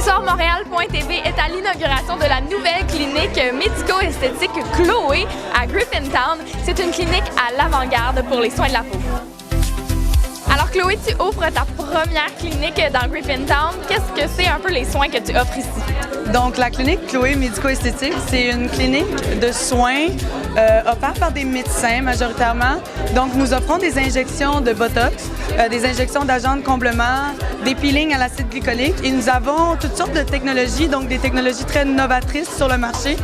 soir, Montréal.tv est à l'inauguration de la nouvelle clinique médico-esthétique Chloé à Griffintown. C'est une clinique à l'avant-garde pour les soins de la peau. Alors Chloé, tu ouvres ta première clinique dans Griffintown. Qu'est-ce que c'est un peu les soins que tu offres ici? Donc, la clinique Chloé médico-esthétique, c'est une clinique de soins offerte par des médecins majoritairement. Donc, nous offrons des injections de Botox, des injections d'agents de comblement, des peelings à l'acide glycolique et nous avons toutes sortes de technologies, donc des technologies très novatrices sur le marché,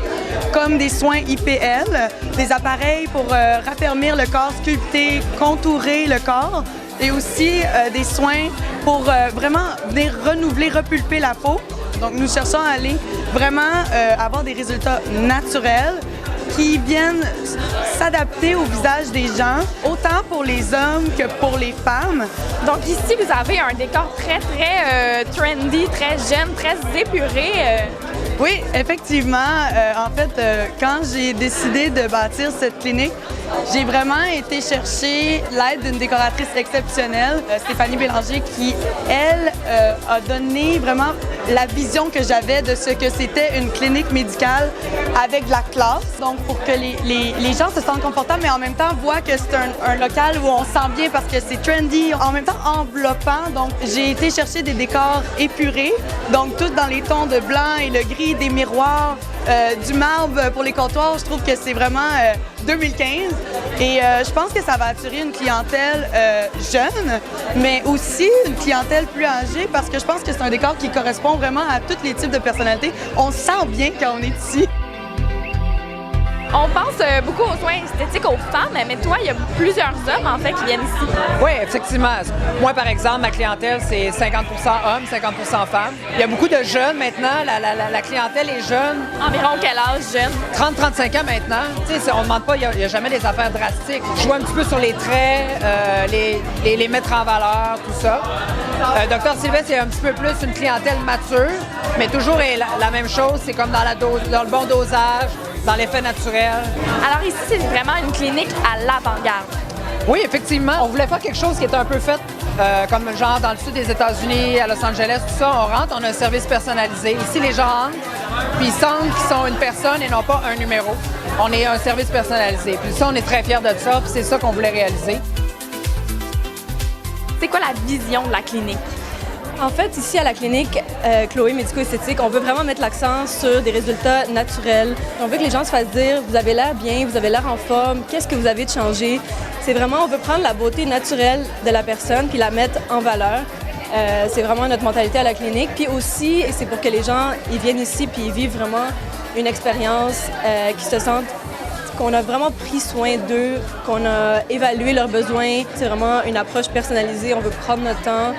comme des soins IPL, des appareils pour raffermir le corps, sculpter, contourer le corps et aussi des soins pour vraiment venir renouveler, repulper la peau. Donc, nous cherchons à aller vraiment avoir des résultats naturels qui viennent s'adapter au visage des gens, autant pour les hommes que pour les femmes. Donc ici, vous avez un décor très trendy, très jeune, très épuré. Oui, effectivement. En fait, quand j'ai décidé de bâtir cette clinique, j'ai vraiment été chercher l'aide d'une décoratrice exceptionnelle, Stéphanie Bélanger, qui, elle, a donné vraiment la vision que j'avais de ce que c'était une clinique médicale avec de la classe. Donc, pour que les gens se sentent confortables, mais en même temps voient que c'est un local où on se sent bien parce que c'est trendy, en même temps enveloppant. Donc, j'ai été chercher des décors épurés, donc tout dans les tons de blanc et le gris, des miroirs, du marbre pour les comptoirs. Je trouve que c'est vraiment 2015 et je pense que ça va attirer une clientèle jeune, mais aussi une clientèle plus âgée parce que je pense que c'est un décor qui correspond vraiment à tous les types de personnalités. On se sent bien quand on est ici. On pense beaucoup aux soins esthétiques aux femmes, mais toi, il y a plusieurs hommes, en fait, qui viennent ici. Oui, effectivement. Moi, par exemple, ma clientèle, c'est 50% hommes, 50% femmes. Il y a beaucoup de jeunes maintenant. La clientèle est jeune. Environ quel âge, jeune? 30-35 ans maintenant. Tu sais, on ne demande pas, il n'y a jamais des affaires drastiques. Je joue un petit peu sur les traits, les mettre en valeur, tout ça. Dr Sylvestre, c'est un petit peu plus une clientèle mature, mais toujours la même chose. C'est comme dans le bon dosage, dans l'effet naturel. Alors ici, c'est vraiment une clinique à l'avant-garde. Oui, effectivement. On voulait faire quelque chose qui est un peu fait comme genre dans le sud des États-Unis, à Los Angeles, tout ça. On rentre, on a un service personnalisé. Ici, les gens rentrent, puis ils sentent qu'ils sont une personne et non pas un numéro. On est un service personnalisé. Puis ça, on est très fiers de ça, puis c'est ça qu'on voulait réaliser. C'est quoi la vision de la clinique? En fait, ici à la clinique Chloé médico-esthétique, on veut vraiment mettre l'accent sur des résultats naturels. On veut que les gens se fassent dire « vous avez l'air bien, vous avez l'air en forme, qu'est-ce que vous avez de changé ?» C'est vraiment, on veut prendre la beauté naturelle de la personne puis la mettre en valeur. C'est vraiment notre mentalité à la clinique. Puis aussi, c'est pour que les gens ils viennent ici puis ils vivent vraiment une expérience qui se sentent qu'on a vraiment pris soin d'eux, qu'on a évalué leurs besoins. C'est vraiment une approche personnalisée, on veut prendre notre temps.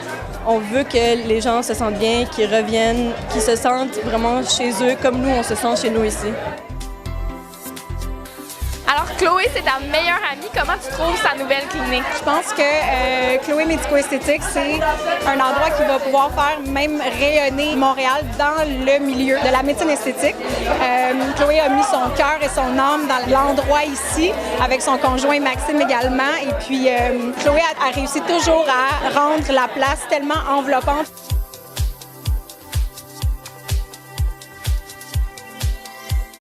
On veut que les gens se sentent bien, qu'ils reviennent, qu'ils se sentent vraiment chez eux comme nous, on se sent chez nous ici. Alors Chloé, c'est ta meilleure amie. Comment tu trouves sa nouvelle clinique? Je pense que Chloé médico-esthétique, c'est un endroit qui va pouvoir faire même rayonner Montréal dans le milieu de la médecine esthétique. Chloé a mis son cœur et son âme dans l'endroit ici, avec son conjoint Maxime également. Et puis Chloé a réussi toujours à rendre la place tellement enveloppante.